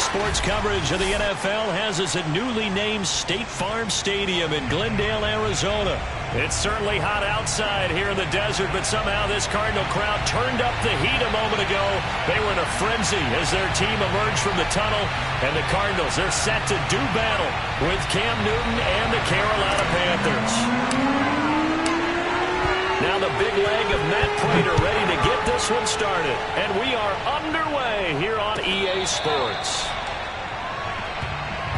Sports coverage of the NFL has us at newly named State Farm Stadium in Glendale, Arizona. It's certainly hot outside here in the desert, but somehow this Cardinal crowd turned up the heat a moment ago. They were in a frenzy as their team emerged from the tunnel, and the Cardinals, they're set to do battle with Cam Newton and the Carolina Panthers. Now the big leg of Matt Pratt ready to get this one started. And we are underway here on EA Sports.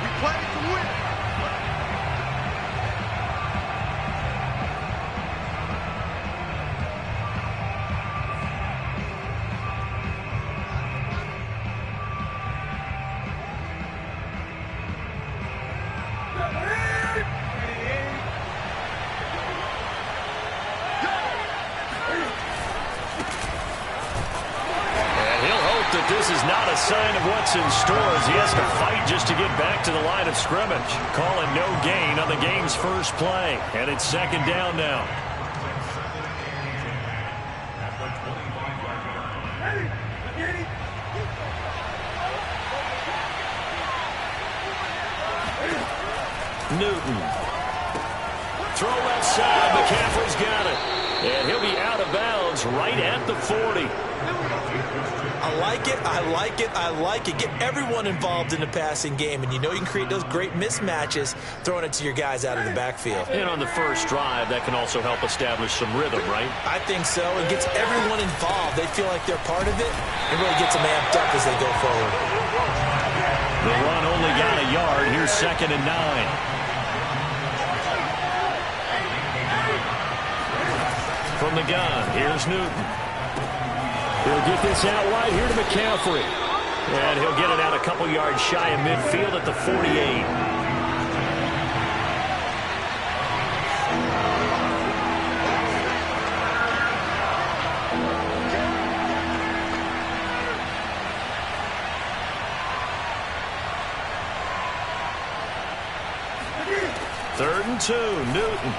We play to win. This is not a sign of what's in store as he has to fight just to get back to the line of scrimmage. Calling no gain on the game's first play. And it's second down now. Newton. Throw left side. McCaffrey's got it. And he'll be out of bounds right at the 40. I like it, I like it, I like it. Get everyone involved in the passing game, and you know you can create those great mismatches throwing it to your guys out of the backfield. And on the first drive, that can also help establish some rhythm, right? I think so. It gets everyone involved. They feel like they're part of it. It really gets them amped up as they go forward. The run only got a yard. Here's 2nd and 9. From the gun, here's Newton. He'll get this out wide here to McCaffrey. And he'll get it out a couple yards shy of midfield at the 48. Third and 2, Newton.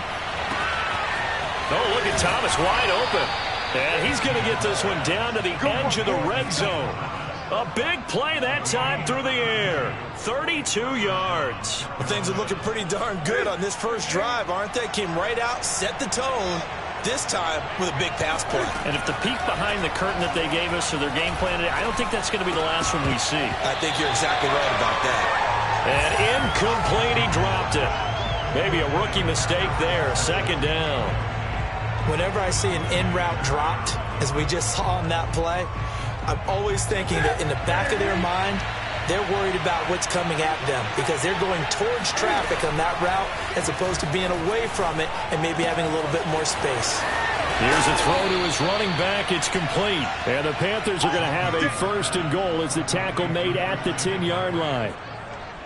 Oh, look at Thomas wide open. And he's going to get this one down to the edge of the red zone. A big play that time through the air. 32 yards. Well, things are looking pretty darn good on this first drive, aren't they? Came right out, set the tone, this time with a big pass play. And if the peek behind the curtain that they gave us or their game plan today, I don't think that's going to be the last one we see. I think you're exactly right about that. And incomplete, he dropped it. Maybe a rookie mistake there, 2nd down. Whenever I see an in-route dropped, as we just saw on that play, I'm always thinking that in the back of their mind, they're worried about what's coming at them because they're going towards traffic on that route as opposed to being away from it and maybe having a little bit more space. Here's a throw to his running back. It's complete. And the Panthers are going to have a 1st and goal as the tackle made at the 10-yard line.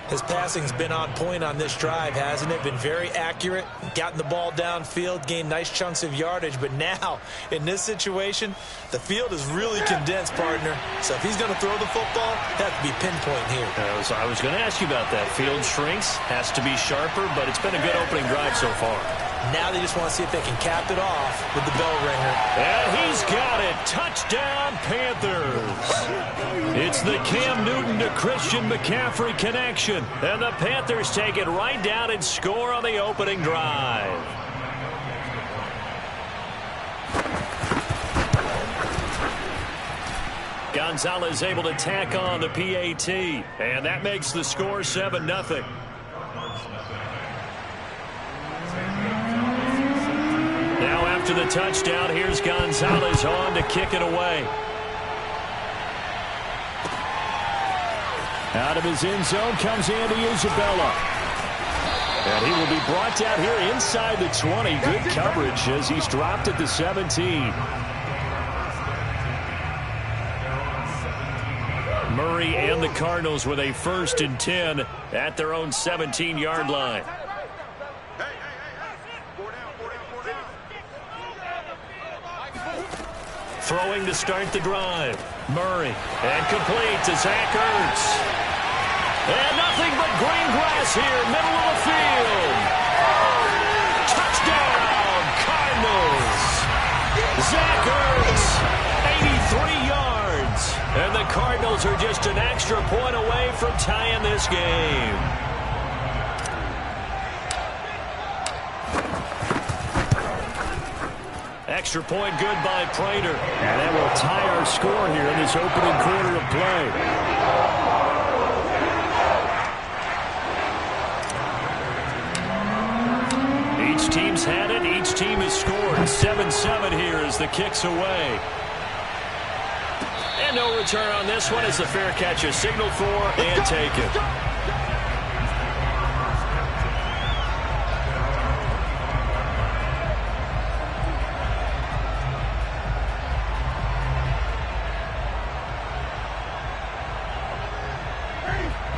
His passing's been on point on this drive, hasn't it? Been very accurate, gotten the ball downfield, gained nice chunks of yardage. But now, in this situation, the field is really condensed, partner. So if he's going to throw the football, that has to be pinpoint here. I was going to ask you about that. Field shrinks, has to be sharper, but it's been a good opening drive so far. Now they just want to see if they can cap it off with the bell ringer. And he's got it. Touchdown, Panthers. It's the Cam Newton to Christian McCaffrey connection. And the Panthers take it right down and score on the opening drive. Gonzalez able to tack on the PAT. And that makes the score 7-0. Now after the touchdown, here's Gonzalez on to kick it away. Out of his end zone comes Andy Isabella. And he will be brought down here inside the 20. Good coverage as he's dropped at the 17. Murray and the Cardinals with a 1st and 10 at their own 17-yard line. Throwing to start the drive. Murray. And complete to Zach Ertz. And nothing but green grass here, middle of the field. Touchdown, Cardinals. Zach Ertz, 83 yards. And the Cardinals are just an extra point away from tying this game. Extra point good by Prater. And that will tie our score here in this opening quarter of play. Each team's had it. Each team has scored. 7-7 here as the kick's away. And no return on this one as the fair catch is signaled for and taken.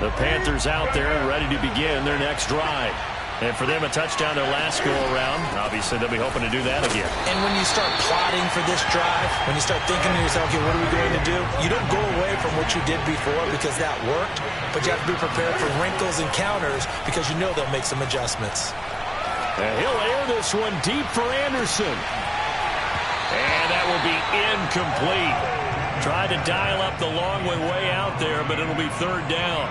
The Panthers out there and ready to begin their next drive. And for them, a touchdown their last go-around. Obviously, they'll be hoping to do that again. And when you start plotting for this drive, when you start thinking to yourself, okay, what are we going to do? You don't go away from what you did before because that worked, but you have to be prepared for wrinkles and counters because you know they'll make some adjustments. And he'll air this one deep for Anderson. And that will be incomplete. Tried to dial up the long way out there, but it'll be third down.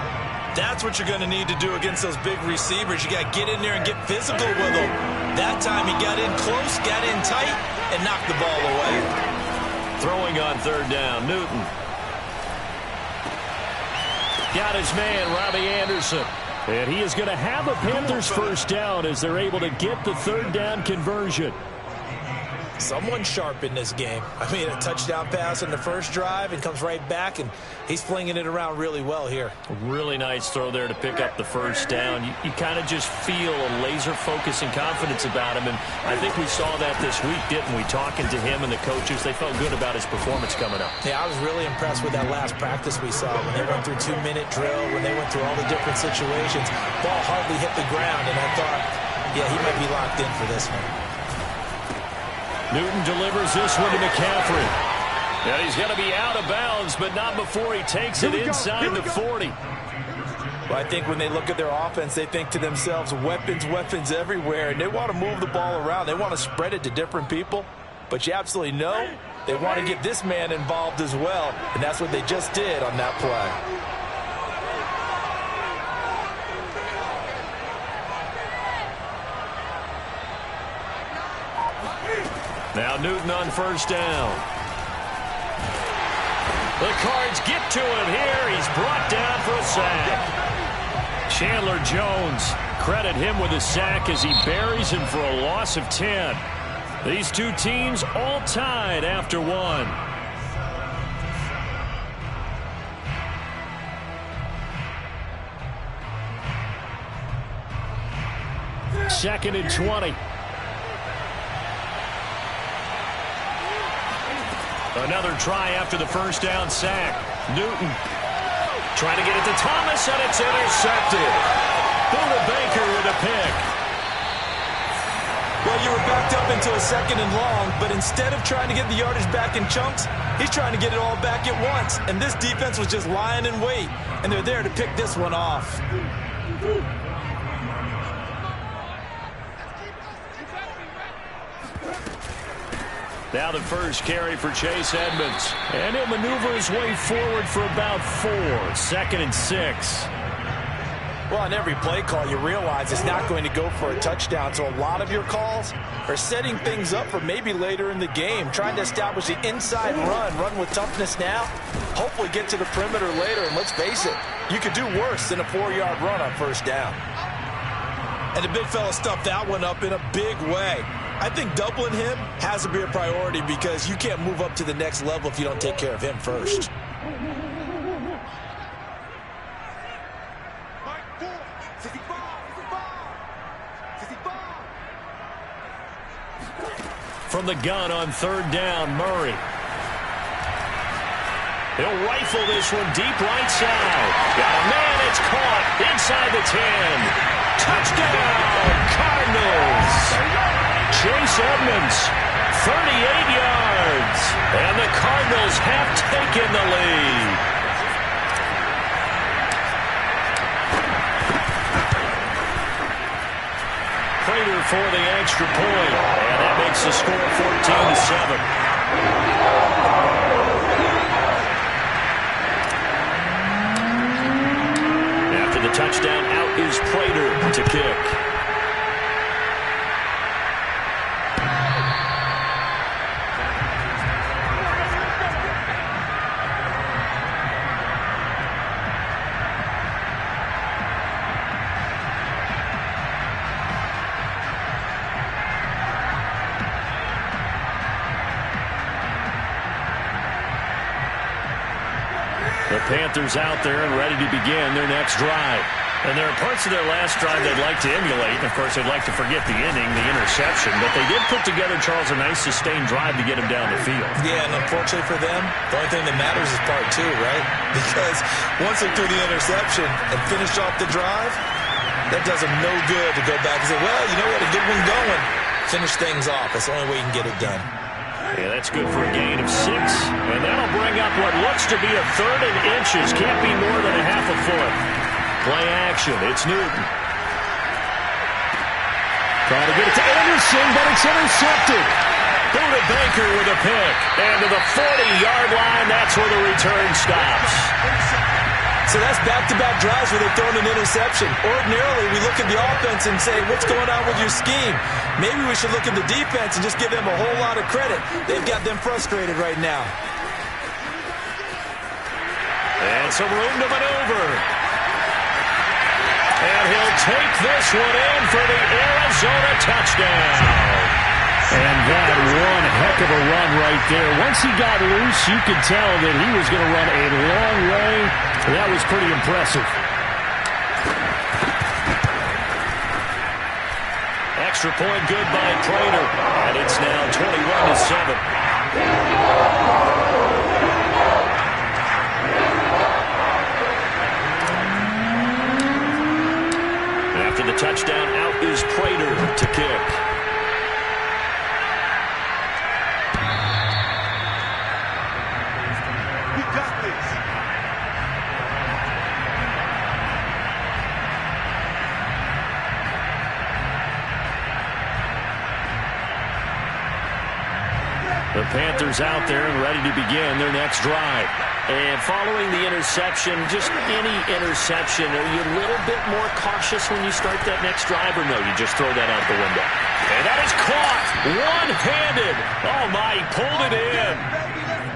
That's what you're going to need to do against those big receivers. You got to get in there and get physical with them. That time he got in close, got in tight, and knocked the ball away. Throwing on third down, Newton. Got his man, Robbie Anderson. And he is going to have a Panthers first down as they're able to get the third down conversion. Someone sharp in this game. I mean, a touchdown pass in the first drive and comes right back, and he's flinging it around really well here. Really nice throw there to pick up the first down. You kind of just feel a laser focus and confidence about him, and I think we saw that this week, didn't we? Talking to him and the coaches, they felt good about his performance coming up. Yeah, I was really impressed with that last practice we saw when they went through 2-minute drill, when they went through all the different situations. Ball hardly hit the ground, and I thought, yeah, he might be locked in for this one. Newton delivers this one to McCaffrey. Yeah, he's going to be out of bounds, but not before he takes it inside the 40. Well, I think when they look at their offense, they think to themselves, weapons, weapons everywhere, and they want to move the ball around. They want to spread it to different people, but you absolutely know they want to get this man involved as well, and that's what they just did on that play. Now Newton on first down. The Cards get to him here. He's brought down for a sack. Chandler Jones, credit him with a sack as he buries him for a loss of 10. These two teams all tied after one. Second and 20. Another try after the first down sack. Newton trying to get it to Thomas, and it's intercepted. Buda Baker with a pick. Well, you were backed up into a second and long, but instead of trying to get the yardage back in chunks, he's trying to get it all back at once. And this defense was just lying in wait, and they're there to pick this one off. Now the first carry for Chase Edmonds. And he'll maneuver his way forward for about 4. Second and 6. Well, on every play call, you realize it's not going to go for a touchdown. So a lot of your calls are setting things up for maybe later in the game, trying to establish the inside run with toughness now, hopefully get to the perimeter later. And let's face it, you could do worse than a 4-yard run on first down. And the big fella stuffed that one up in a big way. I think doubling him has to be a priority because you can't move up to the next level if you don't take care of him first. From the gun on third down, Murray. He'll rifle this one deep right side. Got a man, it's caught inside the 10. Touchdown, Cardinals. Chase Edmonds, 38 yards, and the Cardinals have taken the lead. Prater for the extra point, and that makes the score 14-7. After the touchdown, out is Prater to kick. The Panthers out there and ready to begin their next drive. And there are parts of their last drive they'd like to emulate. Of course, they'd like to forget the inning, the interception. But they did put together, Charles, a nice sustained drive to get him down the field. Yeah, and unfortunately for them, the only thing that matters is part two, right? Because once they threw the interception and finished off the drive, that does them no good to go back and say, well, you know what, a good one going. Finish things off. That's the only way you can get it done. Yeah, that's good for a gain of 6. And that'll bring up what looks to be a 3rd and inches. Can't be more than a half a foot. Play action. It's Newton. Trying to get it to Anderson, but it's intercepted. Buda Baker with a pick. And to the 40-yard line, that's where the return stops. So that's back-to-back drives where they've thrown an interception. Ordinarily, we look at the offense and say, what's going on with your scheme? Maybe we should look at the defense and just give them a whole lot of credit. They've got them frustrated right now. And some room to maneuver. And he'll take this one in for the Arizona touchdown. And that one heck of a run right there. Once he got loose, you could tell that he was going to run a long way. That was pretty impressive. Extra point good by Prater. And it's now 21-7. After the touchdown, out is Prater to kick. We got this. The Panthers out there and ready to begin their next drive. And following the interception, just any interception, are you a little bit more cautious when you start that next drive, or no, you just throw that out the window? And that is caught one-handed. Oh, my, he pulled it in.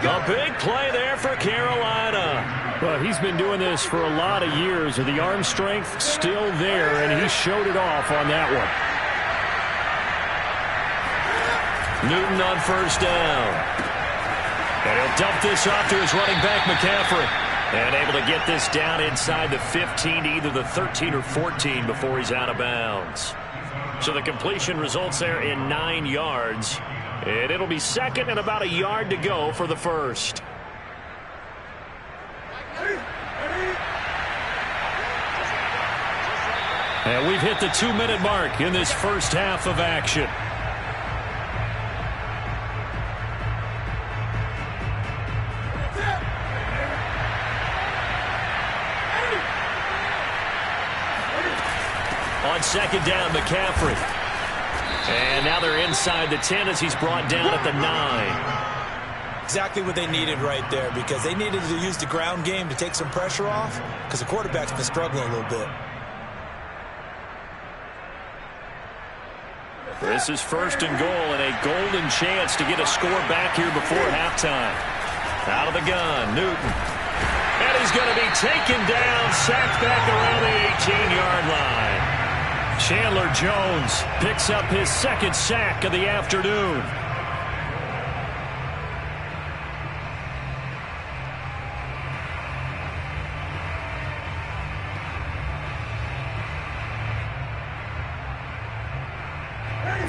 A big play there for Carolina. Well, he's been doing this for a lot of years, and the arm strength still there, and he showed it off on that one. Newton on first down. And he'll dump this off to his running back, McCaffrey. And able to get this down inside the 15 to either the 13 or 14 before he's out of bounds. So the completion results there in 9 yards. And it'll be second and about a yard to go for the first. And we've hit the 2-minute mark in this first half of action. On second down, McCaffrey. And now they're inside the 10 as he's brought down at the 9. Exactly what they needed right there, because they needed to use the ground game to take some pressure off, because the quarterback's been struggling a little bit. This is first and goal and a golden chance to get a score back here before halftime. Out of the gun, Newton. And he's going to be taken down, sacked back around the 18-yard line. Chandler Jones picks up his second sack of the afternoon.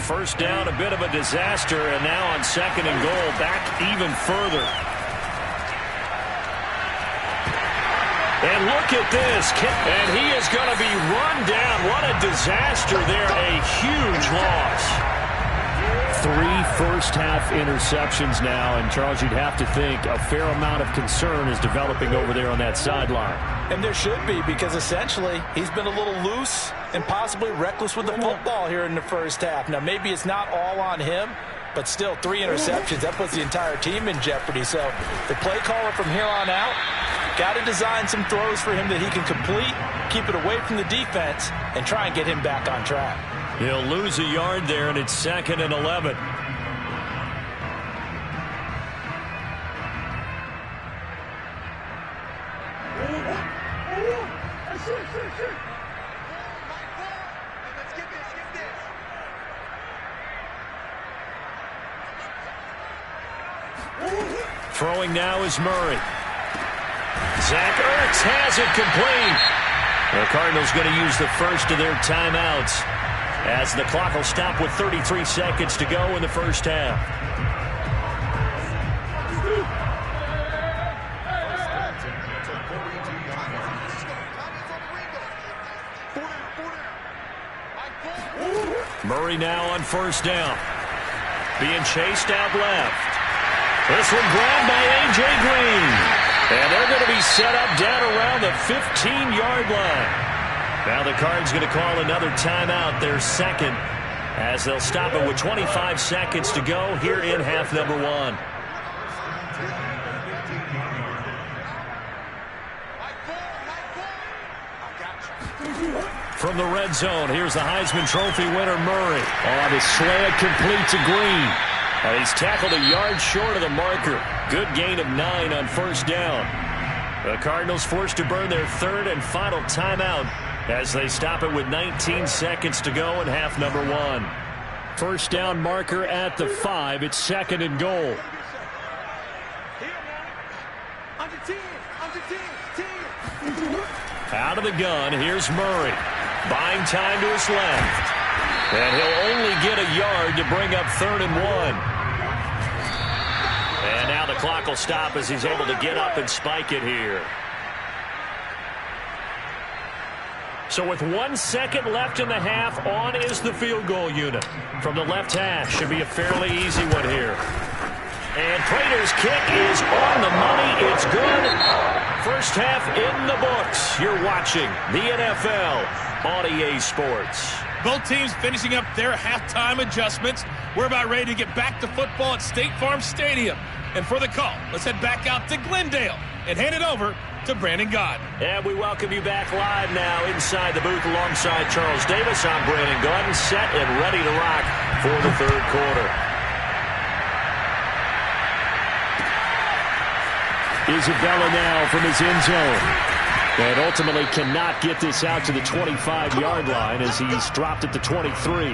First down, a bit of a disaster, and now on second and goal, back even further. And look at this. And he is going to be run down. What a disaster there. A huge loss. 3 first-half interceptions now. And, Charles, you'd have to think a fair amount of concern is developing over there on that sideline. And there should be, because essentially he's been a little loose and possibly reckless with the football here in the first half. Now, maybe it's not all on him, but still 3 interceptions. That puts the entire team in jeopardy. So the play caller from here on out Got to design some throws for him that he can complete, keep it away from the defense, and try and get him back on track. He'll lose a yard there, and it's 2nd and 11. Throwing now is Murray. Zach Ertz has it complete. The Cardinals going to use the first of their timeouts as the clock will stop with 33 seconds to go in the first half. Murray now on first down. Being chased out left. This one grabbed by A.J. Green. And they're going to be set up down around the 15-yard line. Now the Cards going to call another timeout, their second, as they'll stop it with 25 seconds to go here in half number 1. From the red zone, here's the Heisman Trophy winner, Murray. On his slant, complete to Green. And he's tackled a yard short of the marker. Good gain of 9 on first down. The Cardinals forced to burn their third and final timeout as they stop it with 19 seconds to go in half number 1. First down marker at the 5. It's 2nd and goal. Out of the gun, here's Murray. Buying time to his left. And he'll only get a yard to bring up 3rd and 1. And now the clock will stop as he's able to get up and spike it here. So with 1 second left in the half, on is the field goal unit. From the left hash, should be a fairly easy one here. And Prater's kick is on the money. It's good. First half in the books. You're watching the NFL on EA Sports. Both teams finishing up their halftime adjustments. We're about ready to get back to football at State Farm Stadium. And for the call, let's head back out to Glendale and hand it over to Brandon Gaudin. And we welcome you back live now inside the booth alongside Charles Davis. I'm Brandon Gaudin, set and ready to rock for the third quarter. Isabella now from his end zone. And ultimately cannot get this out to the 25-yard line as he's dropped at the 23.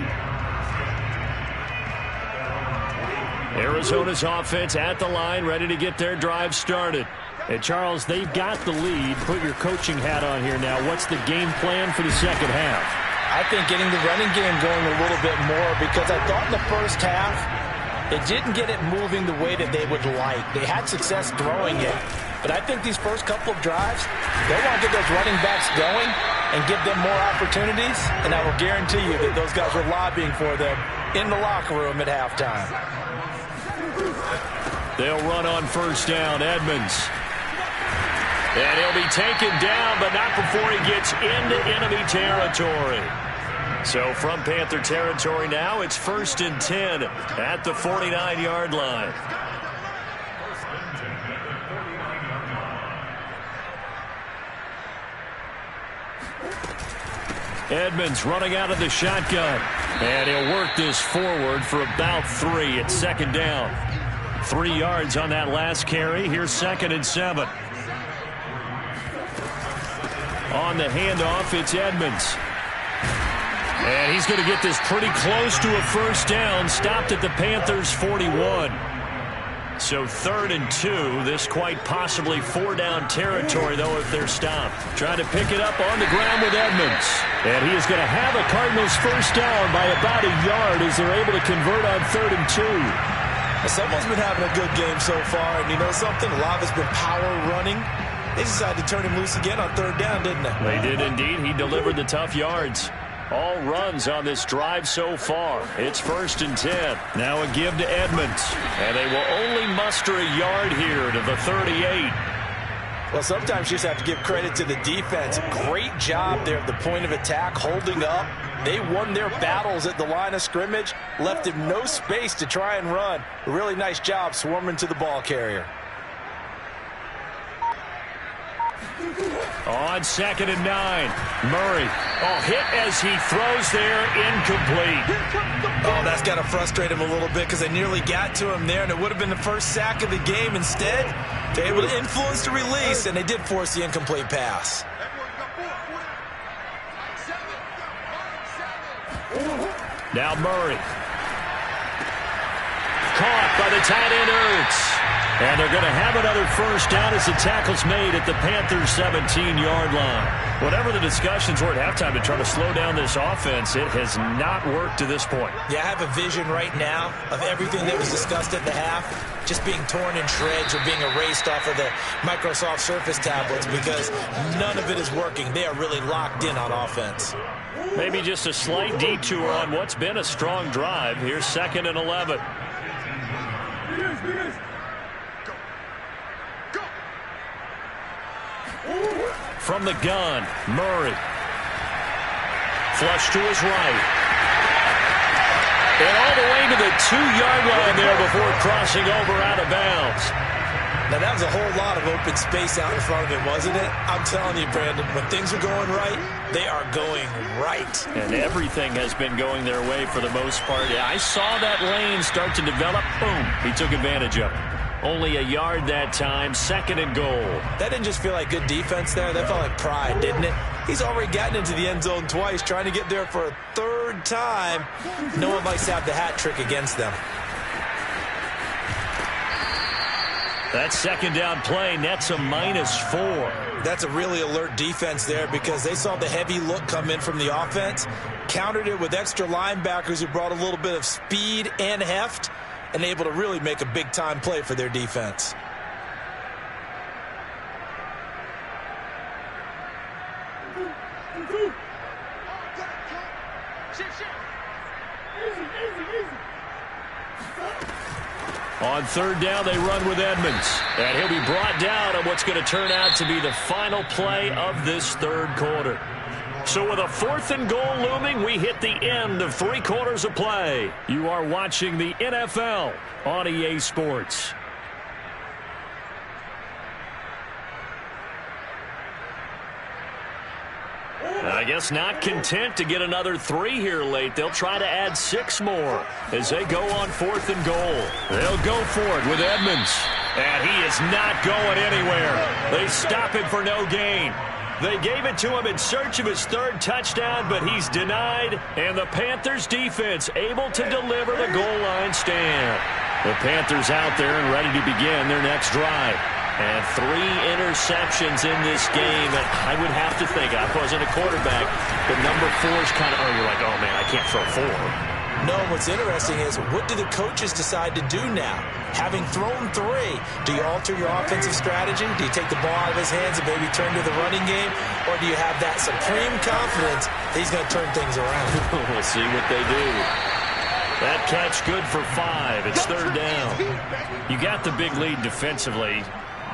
Arizona's offense at the line, ready to get their drive started. And Charles, they've got the lead. Put your coaching hat on here now. What's the game plan for the second half? I think getting the running game going a little bit more, because I thought in the first half it didn't get it moving the way that they would like. They had success throwing it. But I think these first couple of drives, they want to get those running backs going and give them more opportunities. And I will guarantee you that those guys were lobbying for them in the locker room at halftime. They'll run on first down, Edmonds. And he'll be taken down, but not before he gets into enemy territory. So from Panther territory now, it's 1st and 10 at the 49-yard line. Edmonds running out of the shotgun. And he'll work this forward for about 3 at 2nd down. 3 yards on that last carry. Here's 2nd and 7. On the handoff, it's Edmonds. And he's going to get this pretty close to a first down. Stopped at the Panthers' 41. So 3rd and 2. This quite possibly 4-down territory, though, if they're stopped. Trying to pick it up on the ground with Edmonds. And he is going to have the Cardinals first down by about a yard as they're able to convert on 3rd and 2. Someone's been having a good game so far, and you know something? A lot of it's been power running. They decided to turn him loose again on 3rd down, didn't they? They did indeed. He delivered the tough yards. All runs on this drive so far. It's 1st and 10. Now a give to Edmonds. And they will only muster a yard here to the 38. Well, sometimes you just have to give credit to the defense. Great job there at the point of attack, holding up. They won their battles at the line of scrimmage, left him no space to try and run. A really nice job swarming to the ball carrier. On 2nd and 9. Murray. Oh, hit as he throws there, incomplete. Oh, that's got to frustrate him a little bit because they nearly got to him there, and it would have been the first sack of the game. Instead, they're able to influence the release, and they did force the incomplete pass. Now Murray. Caught by the tight end Ertz. And they're going to have another first down as the tackle's made at the Panthers' 17-yard line. Whatever the discussions were at halftime to try to slow down this offense, it has not worked to this point. Yeah, I have a vision right now of everything that was discussed at the half just being torn in shreds or being erased off of the Microsoft Surface tablets because none of it is working. They are really locked in on offense. Maybe just a slight detour on what's been a strong drive. Here's 2nd and 11. From the gun, Murray. Flush to his right. And all the way to the 2-yard line there before crossing over out of bounds. Now, that was a whole lot of open space out in front of him, wasn't it? I'm telling you, Brandon, when things are going right, they are going right. And everything has been going their way for the most part. Yeah, I saw that lane start to develop. Boom. He took advantage of it. Only a yard that time, 2nd and goal. That didn't just feel like good defense there. That felt like pride, didn't it? He's already gotten into the end zone twice, trying to get there for a 3rd time. No one likes to have the hat trick against them. That 2nd down play nets a -4. That's a really alert defense there because they saw the heavy look come in from the offense, countered it with extra linebackers who brought a little bit of speed and heft, and able to really make a big-time play for their defense. On 3rd down, they run with Edmonds. And he'll be brought down on what's going to turn out to be the final play of this 3rd quarter. So with a 4th and goal looming, we hit the end of 3 quarters of play. You are watching the NFL on EA Sports. I guess not content to get another 3 here late. They'll try to add 6 more as they go on 4th and goal. They'll go for it with Edmonds. And he is not going anywhere. They stop him for no gain. They gave it to him in search of his 3rd touchdown, but he's denied. And the Panthers defense able to deliver the goal line stand. The Panthers out there and ready to begin their next drive. And 3 interceptions in this game. And I would have to think, I wasn't a quarterback, but number 4 is kind of, you're like, oh man, I can't throw 4. No, what's interesting is, what do the coaches decide to do now? Having thrown 3, do you alter your offensive strategy? Do you take the ball out of his hands and maybe turn to the running game? Or do you have that supreme confidence that he's going to turn things around? We'll see what they do. That catch good for 5. It's 3rd down. You got the big lead defensively.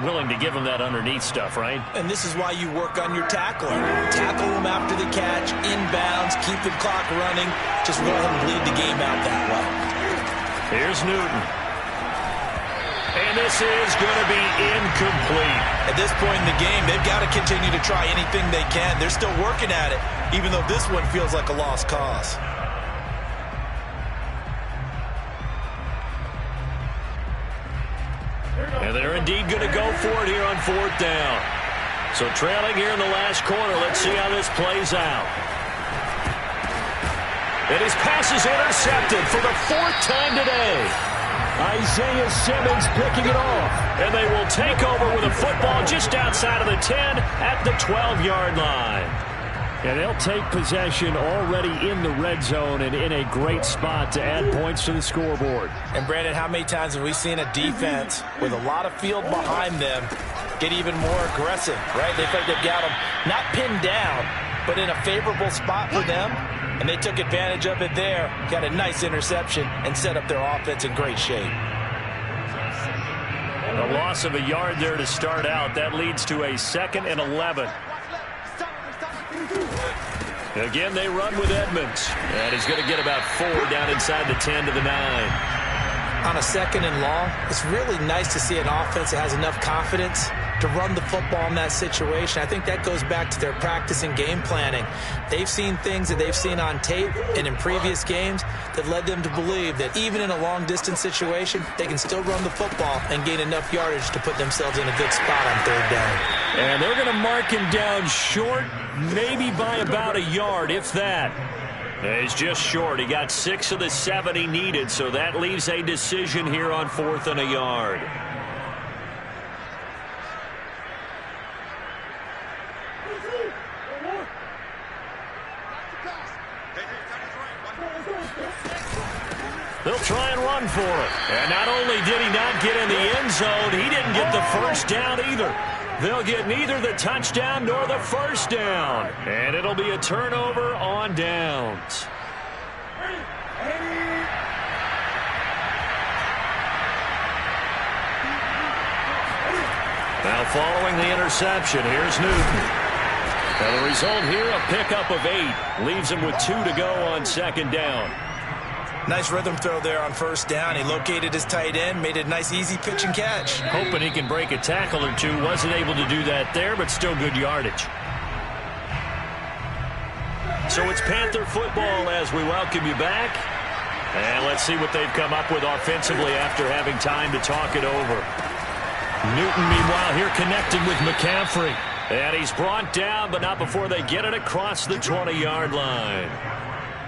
Willing to give him that underneath stuff, right? And this is why you work on your tackling. Tackle him after the catch, inbounds, keep the clock running. Just go ahead and bleed the game out that way. Here's Newton. And this is going to be incomplete. At this point in the game, they've got to continue to try anything they can. They're still working at it, even though this one feels like a lost cause. And they're indeed going to go for it here on 4th down. So trailing here in the last quarter, let's see how this plays out. And his pass is intercepted for the 4th time today. Isaiah Simmons picking it off. And they will take over with a football just outside of the 10 at the 12-yard line. And they'll take possession already in the red zone and in a great spot to add points to the scoreboard. And, Brandon, how many times have we seen a defense with a lot of field behind them get even more aggressive, right? They think they've got them not pinned down, but in a favorable spot for them, and they took advantage of it there, got a nice interception, and set up their offense in great shape. A loss of a yard there to start out. That leads to a 2nd and 11. Again, they run with Edmonds. And he's going to get about 4 down inside the 10 to the 9. On a 2nd and long, it's really nice to see an offense that has enough confidence to run the football in that situation. I think that goes back to their practice and game planning. They've seen things that they've seen on tape and in previous games that led them to believe that even in a long-distance situation, they can still run the football and gain enough yardage to put themselves in a good spot on third down. And they're going to mark him down short, maybe by about a yard, if that. He's just short. He got 6 of the 7 he needed, so that leaves a decision here on 4th and a yard. They'll try and run for it. And not only did he not get in the end zone, he didn't get the first down either. They'll get neither the touchdown nor the first down. And it'll be a turnover on downs. Now following the interception, here's Newton. And the result here, a pickup of 8. Leaves him with 2 to go on 2nd down. Nice rhythm throw there on 1st down. He located his tight end, made a nice easy pitch and catch. Hoping he can break a tackle or two. Wasn't able to do that there, but still good yardage. So it's Panther football as we welcome you back. And let's see what they've come up with offensively after having time to talk it over. Newton, meanwhile, here connecting with McCaffrey. And he's brought down, but not before they get it across the 20-yard line.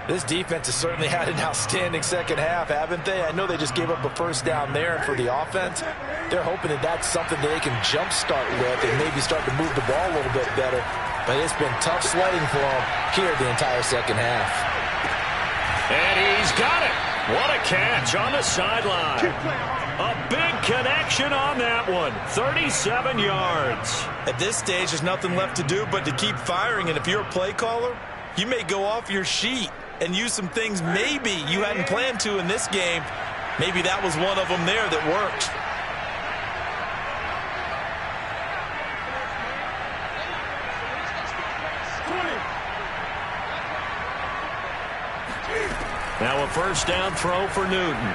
This defense has certainly had an outstanding second half, haven't they? I know they just gave up a first down there, and for the offense, they're hoping that that's something that they can jumpstart with and maybe start to move the ball a little bit better. But it's been tough sledding for them here the entire second half. And he's got it. What a catch on the sideline. A big connection on that one. 37 yards. At this stage, there's nothing left to do but to keep firing, and if you're a play caller, you may go off your sheet and use some things maybe you hadn't planned to in this game. Maybe that was one of them there that worked. Now a first down throw for Newton.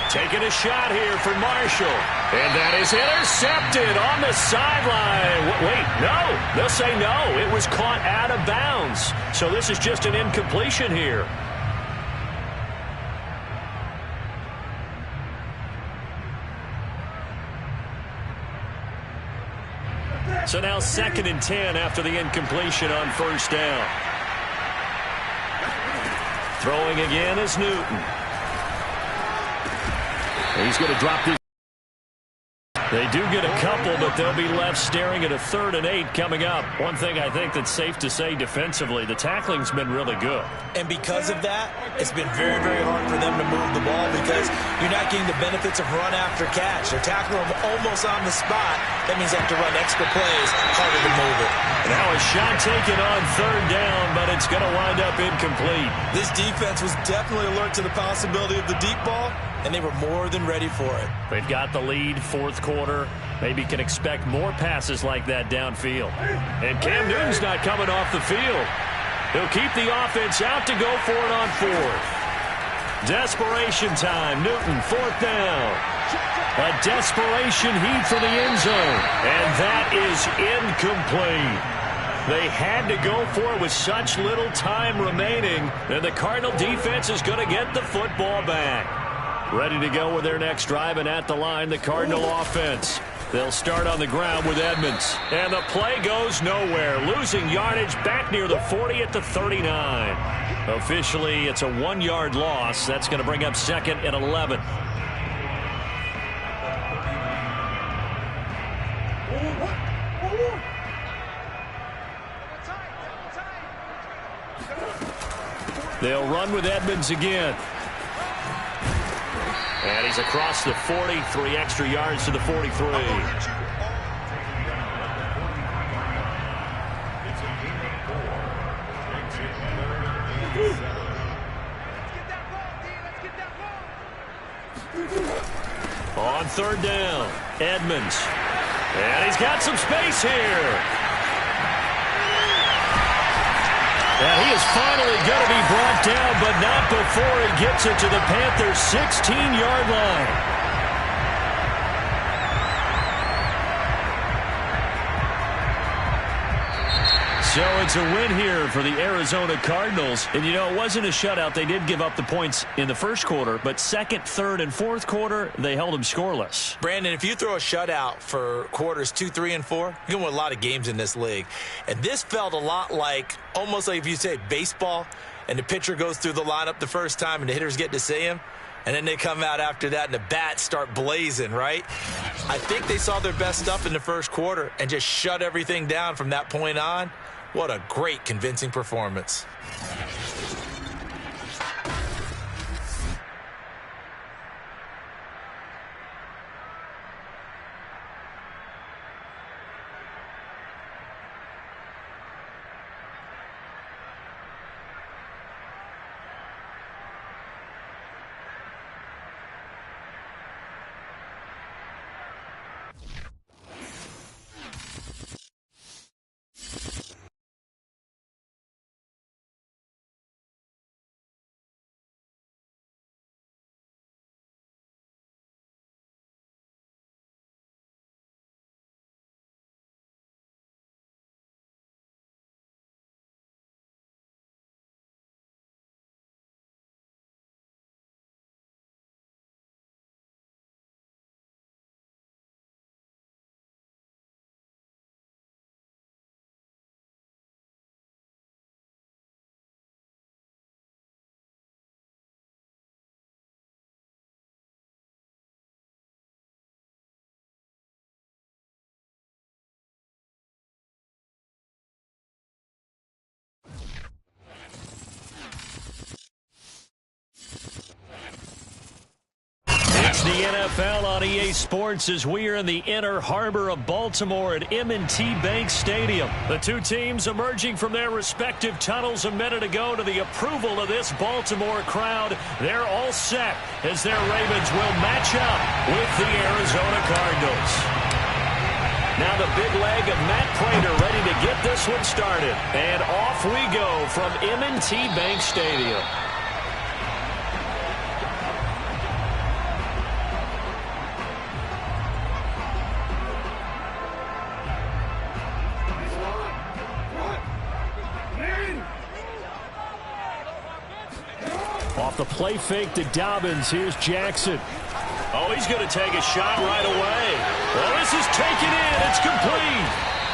Taking a shot here for Marshall. And that is intercepted on the sideline. Wait, no. They'll say no. It was caught out of bounds. So this is just an incompletion here. So now 2nd and 10 after the incompletion on first down. Throwing again is Newton. He's going to drop this. They do get a couple, but they'll be left staring at a 3rd and 8 coming up. One thing I think that's safe to say defensively, the tackling's been really good. And because of that, it's been very, very hard for them to move the ball because you're not getting the benefits of run after catch. They're tackling them almost on the spot. That means they have to run extra plays, harder to move it. Now a shot taken on 3rd down, but it's going to wind up incomplete. This defense was definitely alert to the possibility of the deep ball, and they were more than ready for it. They've got the lead, 4th quarter. Maybe can expect more passes like that downfield. And Cam Newton's not coming off the field. He'll keep the offense out to go for it on 4th. Desperation time. Newton, 4th down. A desperation heave for the end zone. And that is incomplete. They had to go for it with such little time remaining. And the Cardinal defense is going to get the football back. Ready to go with their next drive, and at the line, the Cardinal offense. They'll start on the ground with Edmonds. And the play goes nowhere. Losing yardage back near the 40 at the 39. Officially, it's a 1-yard loss. That's going to bring up 2nd and 11. They'll run with Edmonds again. And he's across the 40, 3 extra yards to the 43. On 3rd down, Edmonds. And he's got some space here. And he is finally going to be brought down, but not before he gets it to the Panthers' 16-yard line. So it's a win here for the Arizona Cardinals. And, you know, it wasn't a shutout. They did give up the points in the first quarter, but second, third, and fourth quarter, they held them scoreless. Brandon, if you throw a shutout for quarters 2, 3, and 4, you can win a lot of games in this league. And this felt a lot like, almost like if you say baseball, and the pitcher goes through the lineup the first time and the hitters get to see him, and then they come out after that and the bats start blazing, right? I think they saw their best stuff in the first quarter and just shut everything down from that point on. What a great, convincing performance. It's the NFL on EA Sports as we are in the inner harbor of Baltimore at M&T Bank Stadium. The two teams emerging from their respective tunnels a minute ago to the approval of this Baltimore crowd. They're all set as their Ravens will match up with the Arizona Cardinals. Now the big leg of Matt Pratt ready to get this one started. And off we go from M&T Bank Stadium. Off the play fake to Dobbins. Here's Jackson. Oh, he's going to take a shot right away. Well, this is taken in. It's complete.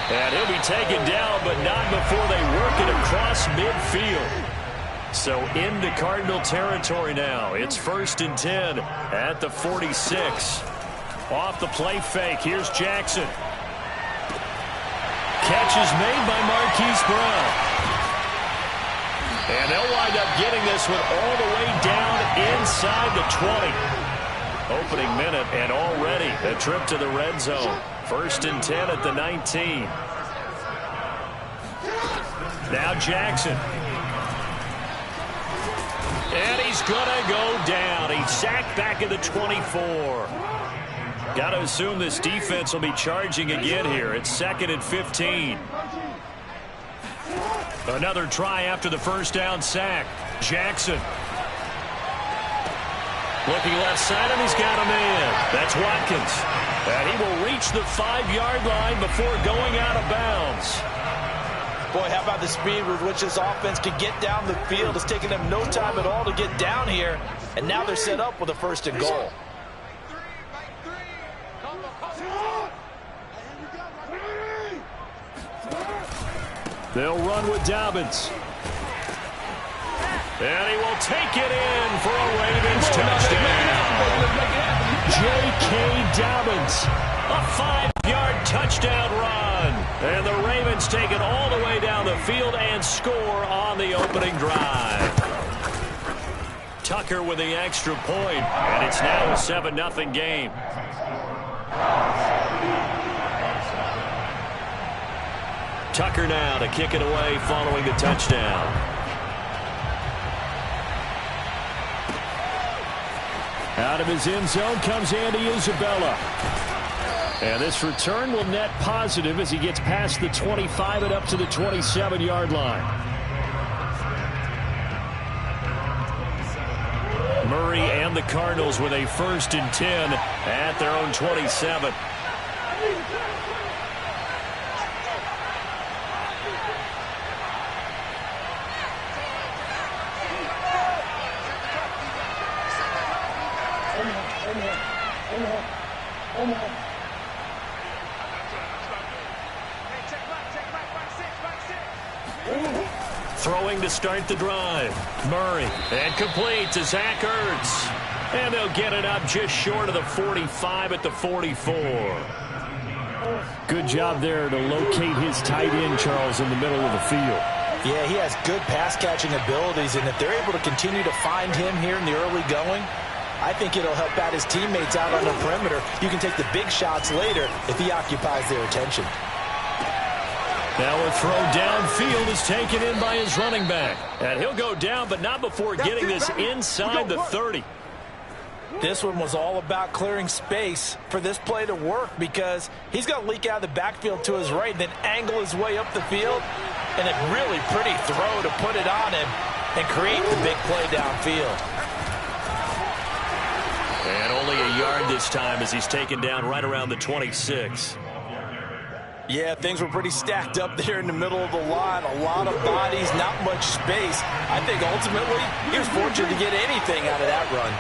And he'll be taken down, but not before they work it across midfield. So into Cardinal territory now. It's 1st and 10 at the 46. Off the play fake. Here's Jackson. Catch is made by Marquise Brown. And they'll wind up getting this one all the way down inside the 20. Opening minute, and already a trip to the red zone. 1st and 10 at the 19. Now Jackson. And he's going to go down. He's sacked back at the 24. Got to assume this defense will be charging again here. It's 2nd and 15. Another try after the first down sack. Jackson. Looking left side, and he's got a man. That's Watkins. And he will reach the 5-yard line before going out of bounds. Boy, how about the speed with which this offense could get down the field? It's taken them no time at all to get down here. And now they're set up with a 1st and goal. They'll run with Dobbins. And he will take it in for a Ravens touchdown. J.K. Dobbins, a 5-yard touchdown run. And the Ravens take it all the way down the field and score on the opening drive. Tucker with the extra point, and it's now a 7-0 game. Tucker now to kick it away following the touchdown. Out of his end zone comes Andy Isabella. And this return will net positive as he gets past the 25 and up to the 27-yard line. Murray and the Cardinals with a 1st and 10 at their own 27. Throwing to start the drive. Murray. And complete to Zach Ertz. And they'll get it up just short of the 45 at the 44. Good job there to locate his tight end, Charles, in the middle of the field. Yeah, he has good pass-catching abilities, and if they're able to continue to find him here in the early going, I think it'll help out his teammates out on the perimeter. You can take the big shots later if he occupies their attention. Now a throw downfield is taken in by his running back. And he'll go down, but not before getting this inside the 30. This one was all about clearing space for this play to work because he's going to leak out of the backfield to his right, then angle his way up the field. And a really pretty throw to put it on him and create the big play downfield. And only a yard this time as he's taken down right around the 26. Yeah, things were pretty stacked up there in the middle of the line. A lot of bodies, not much space. I think ultimately he was fortunate to get anything out of that run.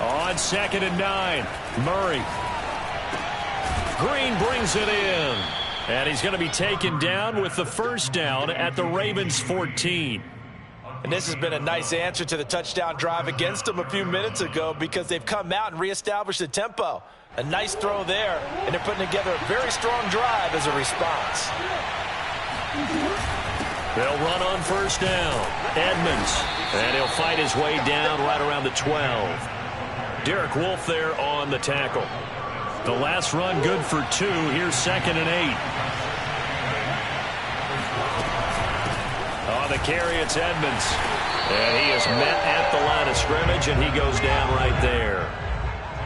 On 2nd and 9, Murray. Green brings it in. And he's going to be taken down with the first down at the Ravens' 14. And this has been a nice answer to the touchdown drive against them a few minutes ago because they've come out and reestablished the tempo. A nice throw there, and they're putting together a very strong drive as a response. They'll run on first down. Edmonds. And he'll fight his way down right around the 12. Derek Wolfe there on the tackle. The last run good for 2. Here's 2nd and 8. On the carry, it's Edmonds. And he is met at the line of scrimmage, and he goes down right there.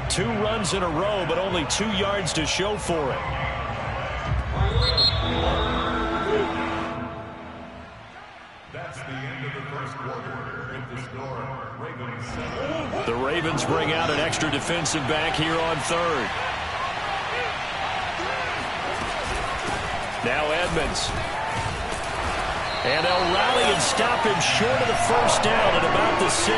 2 runs in a row, but only 2 yards to show for it. That's the end of the first quarter. With the score, Ravens 7. The Ravens bring out an extra defensive back here on 3rd. Now Edmonds. And they'll rally and stop him short of the first down at about the 6.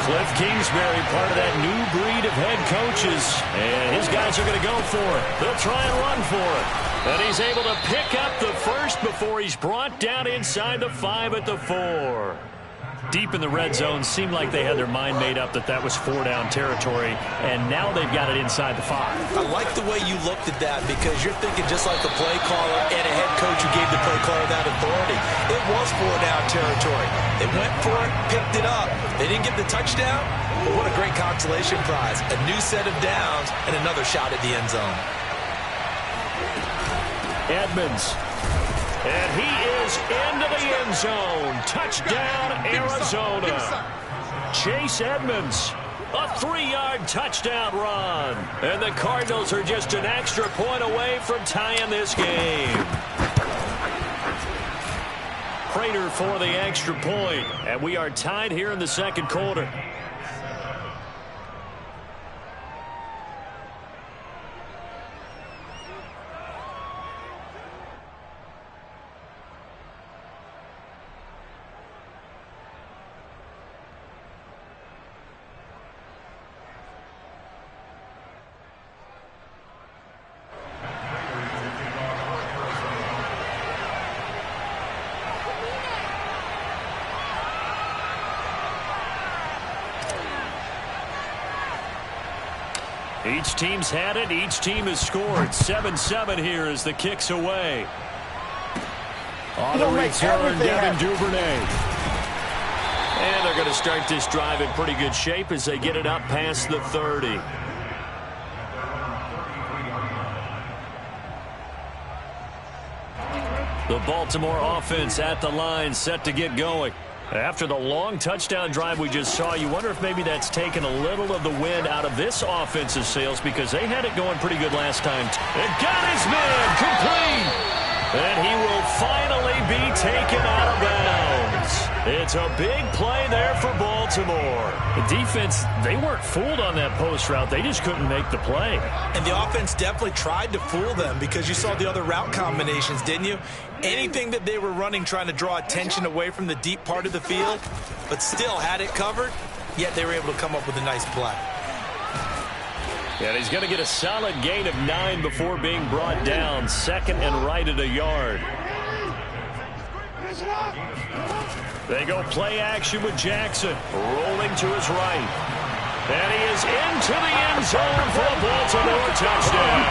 Cliff Kingsbury, part of that new breed of head coaches. And his guys are going to go for it. They'll try and run for it. And he's able to pick up the first before he's brought down inside the 5 at the 4. Deep in the red zone, seemed like they had their mind made up that that was 4-down territory, and now they've got it inside the 5. I like the way you looked at that because you're thinking just like the play caller and a head coach who gave the play caller that authority. It was 4-down territory. They went for it, picked it up. They didn't get the touchdown, but what a great consolation prize. A new set of downs and another shot at the end zone. Edmonds. And he is into the end zone. Touchdown, Arizona. Chase Edmonds, a 3-yard touchdown run. And the Cardinals are just an extra point away from tying this game. Prater for the extra point. And we are tied here in the second quarter. Each team's had it. Each team has scored. 7-7 here as the kick's away. On the return, Devin Duvernay. And they're going to start this drive in pretty good shape as they get it up past the 30. The Baltimore offense at the line, set to get going. After the long touchdown drive we just saw, you wonder if maybe that's taken a little of the wind out of this offensive sails because they had it going pretty good last time. And got his man complete. And he will finally be taken out of bounds. It's a big play there for Baltimore. The defense, they weren't fooled on that post route. They just couldn't make the play. And the offense definitely tried to fool them because you saw the other route combinations, didn't you? Anything that they were running trying to draw attention away from the deep part of the field, but still had it covered, yet they were able to come up with a nice play. And he's going to get a solid gain of 9 before being brought down. Second and right at a yard. They go play action with Jackson, rolling to his right. And he is into the end zone for a Baltimore touchdown.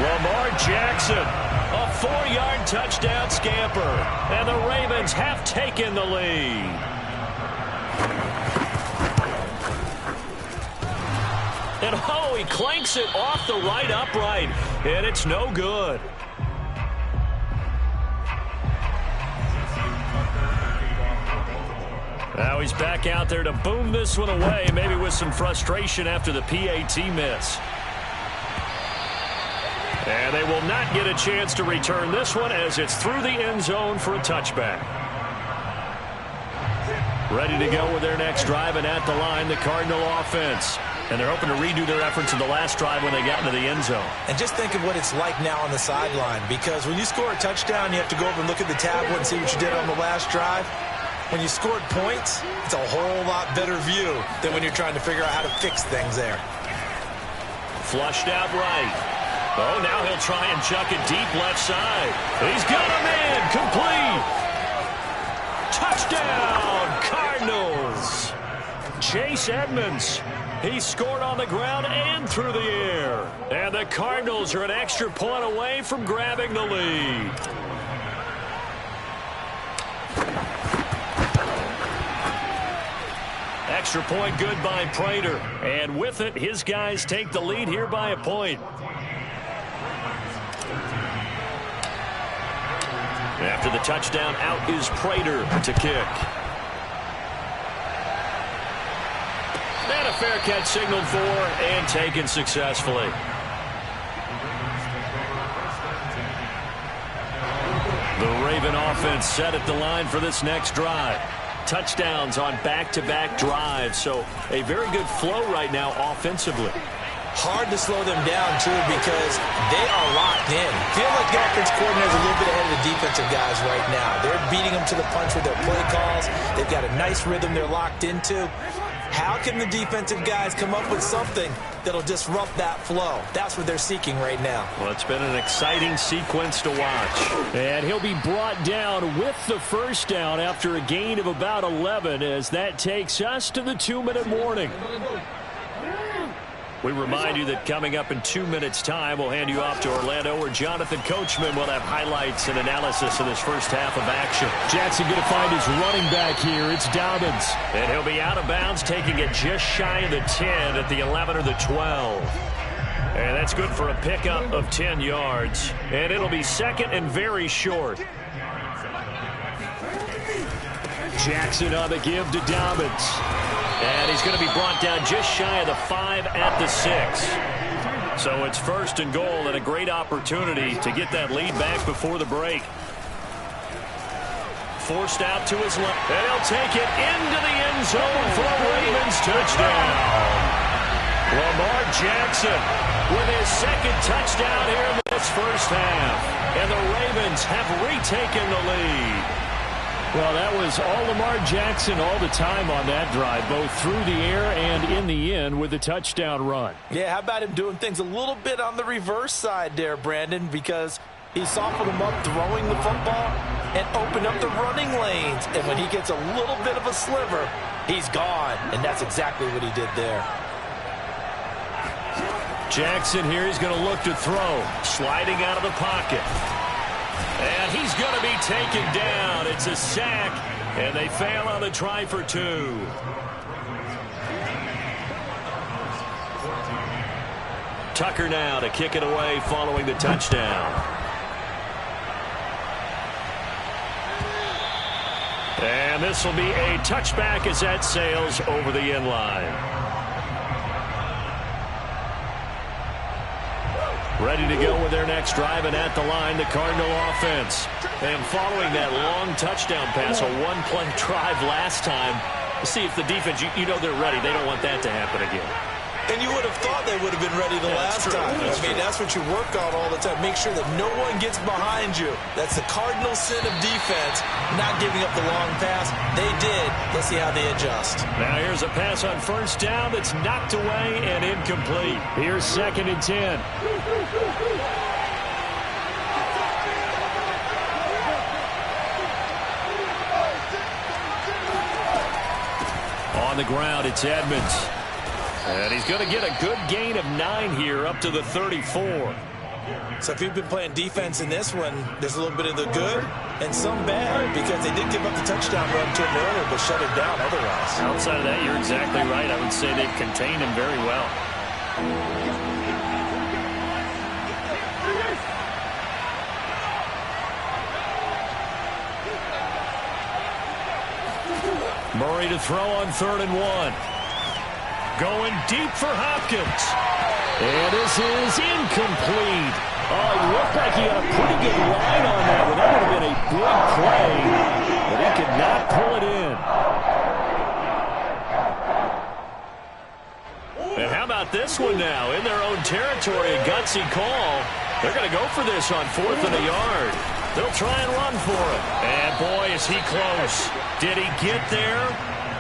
Lamar Jackson, a 4-yard touchdown scamper. And the Ravens have taken the lead. And oh, he clanks it off the right upright. And it's no good. Now he's back out there to boom this one away, maybe with some frustration after the PAT miss. And they will not get a chance to return this one as it's through the end zone for a touchback. Ready to go with their next drive, and at the line, the Cardinal offense. And they're hoping to redo their efforts in the last drive when they got into the end zone. And just think of what it's like now on the sideline, because when you score a touchdown, you have to go over and look at the tablet and see what you did on the last drive. When you scored points, it's a whole lot better view than when you're trying to figure out how to fix things there. Flushed out right. Oh, now he'll try and chuck it deep left side. He's got him in. Complete. Touchdown, Cardinals. Chase Edmonds. He scored on the ground and through the air. And the Cardinals are an extra point away from grabbing the lead. Extra point good by Prater. And with it, his guys take the lead here by a point. After the touchdown, out is Prater to kick. And a fair catch signaled for and taken successfully. The Raven offense set at the line for this next drive. Touchdowns on back-to-back drives, so a very good flow right now offensively. Hard to slow them down, too, because they are locked in. Feel like the offense coordinator is a little bit ahead of the defensive guys right now. They're beating them to the punch with their play calls. They've got a nice rhythm they're locked into. How can the defensive guys come up with something that'll disrupt that flow? That's what they're seeking right now. Well, it's been an exciting sequence to watch. And he'll be brought down with the first down after a gain of about 11 as that takes us to the 2-minute warning. We remind you that coming up in 2 minutes' time, we'll hand you off to Orlando, where Jonathan Coachman will have highlights and analysis of this first half of action. Jackson going to find his running back here. It's Dobbins. And he'll be out of bounds, taking it just shy of the 10 at the 11 or the 12. And that's good for a pickup of 10 yards. And it'll be second and very short. Jackson on the give to Dobbins. And he's going to be brought down just shy of the 5 at the 6. So it's first and goal and a great opportunity to get that lead back before the break. Forced out to his left. And he'll take it into the end zone for a Ravens touchdown. Lamar Jackson with his second touchdown here in this first half. And the Ravens have retaken the lead. Well, that was all Lamar Jackson all the time on that drive, both through the air and in the end with the touchdown run. Yeah, how about him doing things a little bit on the reverse side there, Brandon, because he softened him up throwing the football and opened up the running lanes. And when he gets a little bit of a sliver, he's gone. And that's exactly what he did there. Jackson here is going to look to throw, sliding out of the pocket. And he's going to be taken down. It's a sack, and they fail on the try for 2. Tucker now to kick it away following the touchdown. And this will be a touchback as that sails over the end line. Ready to go with their next drive, and at the line, the Cardinal offense. And following that long touchdown pass, a one-play drive last time, see if the defense, you know they're ready. They don't want that to happen again. And you would have thought they would have been ready the last time. That's what you work on all the time. Make sure that no one gets behind you. That's the cardinal sin of defense, not giving up the long pass. They did. Let's see how they adjust. Now here's a pass on first down that's knocked away and incomplete. Here's 2nd and 10. On the ground, it's Edmonds. And he's going to get a good gain of 9 here up to the 34. So if you've been playing defense in this one, there's a little bit of the good and some bad, because they did give up the touchdown run to him earlier, but shut it down otherwise. Outside of that, you're exactly right. I would say they've contained him very well. Murray to throw on 3rd and 1. Going deep for Hopkins. And this is incomplete. Oh, it looked like he had a pretty good line on that one. That would have been a big play, but he could not pull it in. And how about this one now? In their own territory, a gutsy call. They're going to go for this on 4th and a yard. They'll try and run for it. And boy, is he close. Did he get there?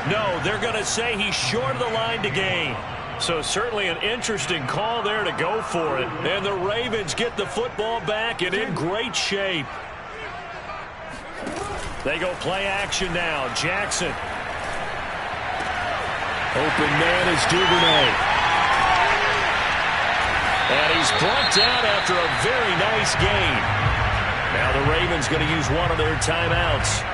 No, they're going to say he's short of the line to gain. So certainly an interesting call there to go for it. And the Ravens get the football back and in great shape. They go play action now. Jackson. Open man is Duvernay. And he's brought down after a very nice gain. Now the Ravens going to use one of their timeouts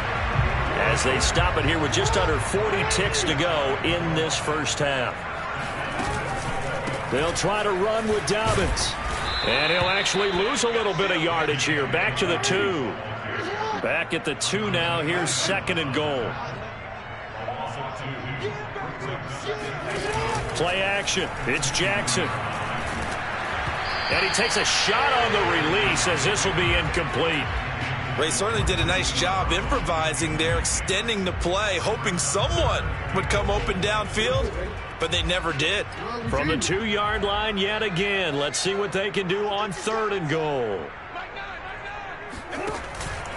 as they stop it here with just under 40 ticks to go in this first half. They'll try to run with Dobbins. And he'll actually lose a little bit of yardage here. Back to the 2. Back at the 2 now. Here's 2nd and goal. Play action. It's Jackson. And he takes a shot on the release as this will be incomplete. Ray certainly did a nice job improvising there, extending the play, hoping someone would come open downfield, but they never did. From the 2-yard line yet again. Let's see what they can do on 3rd and goal.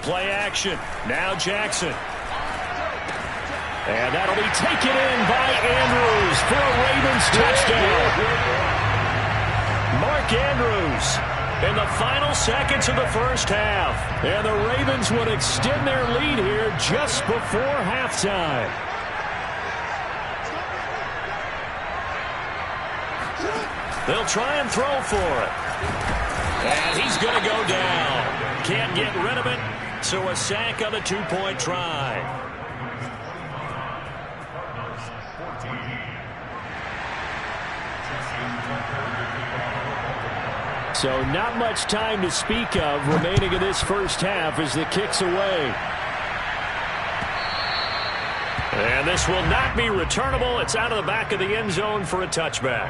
Play action. Now Jackson. And that'll be taken in by Andrews for a Ravens touchdown. Mark Andrews in the final seconds of the first half. And the Ravens would extend their lead here just before halftime. They'll try and throw for it. And he's going to go down. Can't get rid of it, so a sack on the 2-point try. So not much time to speak of remaining in this first half as the kick's away. And this will not be returnable. It's out of the back of the end zone for a touchback.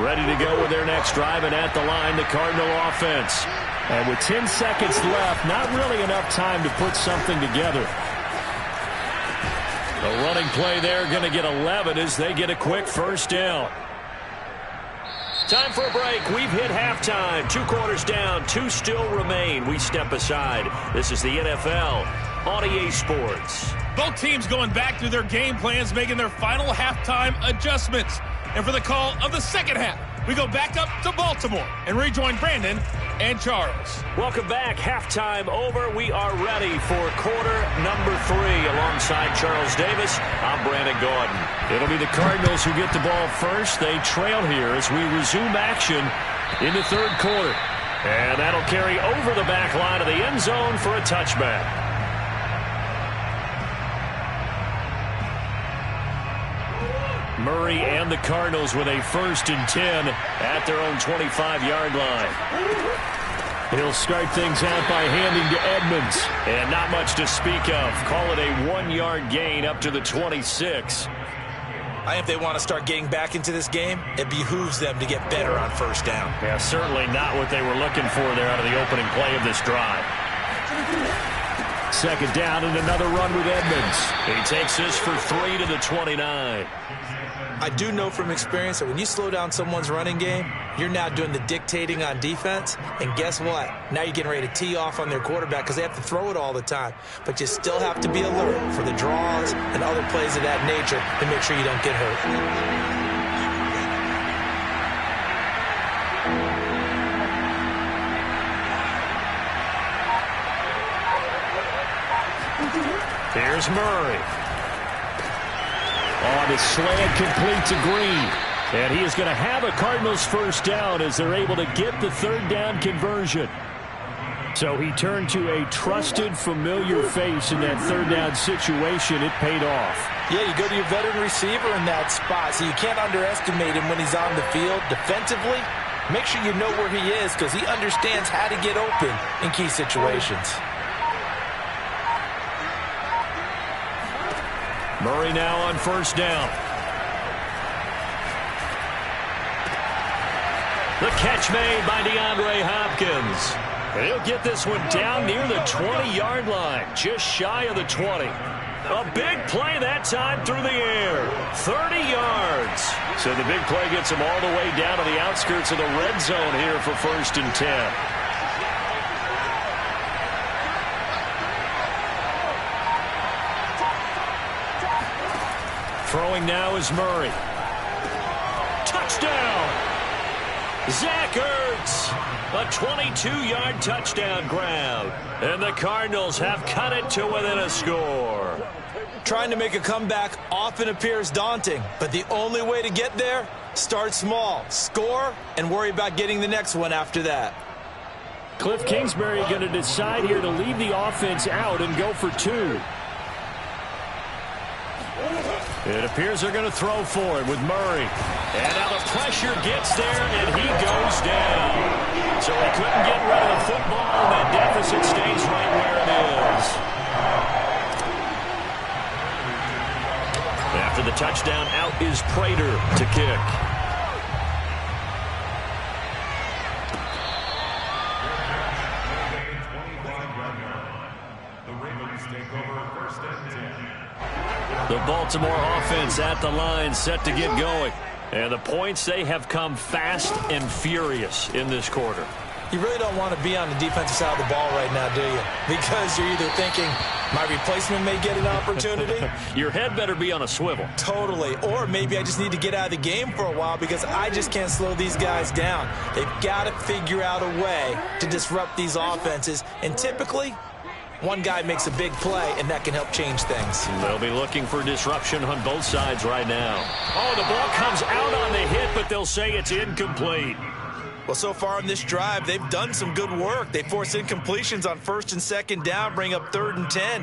Ready to go with their next drive, and at the line, the Cardinal offense. And with 10 seconds left, not really enough time to put something together. The running play there going to get 11 as they get a quick first down. Time for a break. We've hit halftime. 2 quarters down. 2 still remain. We step aside. This is the NFL on EA Sports. Both teams going back through their game plans, making their final halftime adjustments. And for the call of the second half, we go back up to Baltimore and rejoin Brandon and Charles. Welcome back. Halftime over. We are ready for quarter number 3. Alongside Charles Davis, I'm Brandon Gordon. It'll be the Cardinals who get the ball first. They trail here as we resume action in the 3rd quarter. And that'll carry over the back line of the end zone for a touchback. Murray and the Cardinals with a 1st and 10 at their own 25-yard line. He'll start things out by handing to Edmonds. And not much to speak of. Call it a 1-yard gain up to the 26. I think if they want to start getting back into this game, it behooves them to get better on first down. Yeah, certainly not what they were looking for there out of the opening play of this drive. Second down and another run with Edmonds. He takes this for 3 to the 29. I do know from experience that when you slow down someone's running game, you're now doing the dictating on defense. And guess what? Now you're getting ready to tee off on their quarterback because they have to throw it all the time. But you still have to be alert for the draws and other plays of that nature to make sure you don't get hurt. Here's Murray. On his slant, complete to Green. And he is going to have a Cardinals first down as they're able to get the third down conversion. So he turned to a trusted, familiar face in that third down situation. It paid off. Yeah, you go to your veteran receiver in that spot, so you can't underestimate him when he's on the field. Defensively, make sure you know where he is because he understands how to get open in key situations. Murray now on first down. The catch made by DeAndre Hopkins. He'll get this one down near the 20-yard line, just shy of the 20. A big play that time through the air. 30 yards. So the big play gets him all the way down to the outskirts of the red zone here for 1st and 10. Throwing now is Murray. Touchdown! Zach Ertz. A 22-yard touchdown grab. And the Cardinals have cut it to within a score. Trying to make a comeback often appears daunting, but the only way to get there, start small, score, and worry about getting the next one after that. Cliff Kingsbury going to decide here to leave the offense out and go for 2. It appears they're going to throw for it with Murray. And now the pressure gets there, and he goes down. So he couldn't get rid of the football, and that deficit stays right where it is. After the touchdown, out is Prater to kick. The Baltimore offense at the line, set to get going. And the points, they have come fast and furious in this quarter. You really don't want to be on the defensive side of the ball right now, do you? Because you're either thinking, my replacement may get an opportunity. Your head better be on a swivel. Totally. Or maybe I just need to get out of the game for a while because I just can't slow these guys down. They've got to figure out a way to disrupt these offenses. And typically, one guy makes a big play, and that can help change things. They'll be looking for disruption on both sides right now. Oh, the ball comes out on the hit, but they'll say it's incomplete. Well, so far in this drive, they've done some good work. They force incompletions on 1st and 2nd down, bring up 3rd and 10.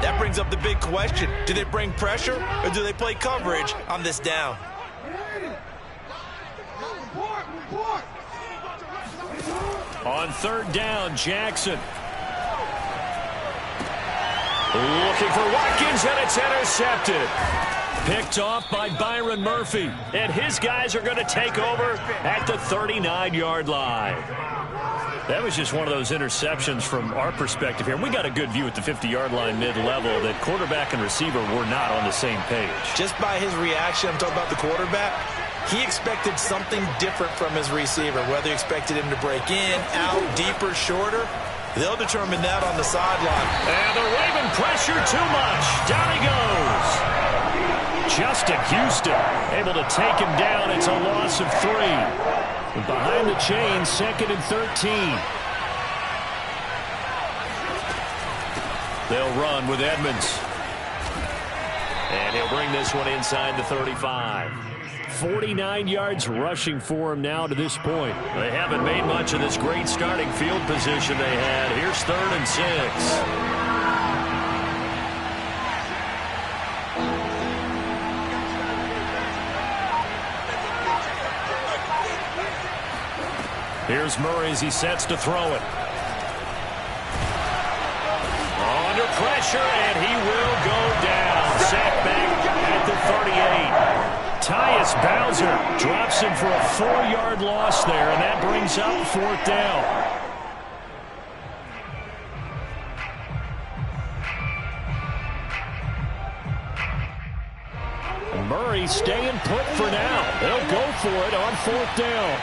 That brings up the big question. Do they bring pressure, or do they play coverage on this down? On 3rd down, Jackson. Looking for Watkins, and it's intercepted. Picked off by Byron Murphy. And his guys are going to take over at the 39-yard line. That was just one of those interceptions from our perspective here. We got a good view at the 50-yard line mid-level that quarterback and receiver were not on the same page. Just by his reaction, I'm talking about the quarterback, he expected something different from his receiver, whether he expected him to break in, out, deeper, shorter. They'll determine that on the sideline. And the Raven pressure too much. Down he goes. Justin Houston able to take him down. It's a loss of 3. And behind the chain, 2nd and 13. They'll run with Edmonds. And he'll bring this one inside the 35. 49 yards rushing for him now to this point. They haven't made much of this great starting field position they had. Here's 3rd and 6. Here's Murray as he sets to throw it. Under pressure, and he will go down. Sacked back at the 38. Tyus Bowser drops him for a 4-yard loss there, and that brings up 4th down. Murray staying put for now. They'll go for it on 4th down.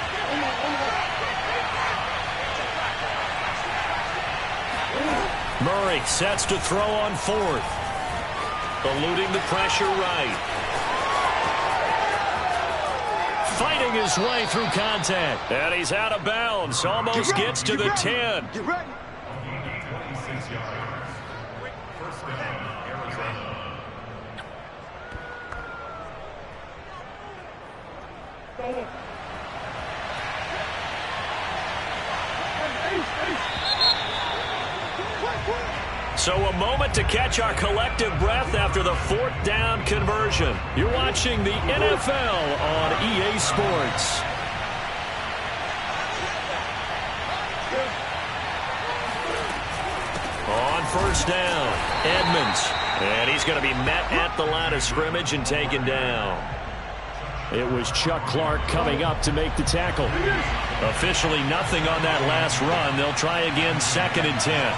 Murray sets to throw on 4th. Eluding the pressure right. Fighting his way through contact. And he's out of bounds. Almost gets to the 10. Get ready. 26 yards. First down, Arizona. So a moment to catch our collective breath after the 4th down conversion. You're watching the NFL on EA Sports. On 1st down, Edmonds. And he's going to be met at the line of scrimmage and taken down. It was Chuck Clark coming up to make the tackle. Officially nothing on that last run. They'll try again 2nd and 10.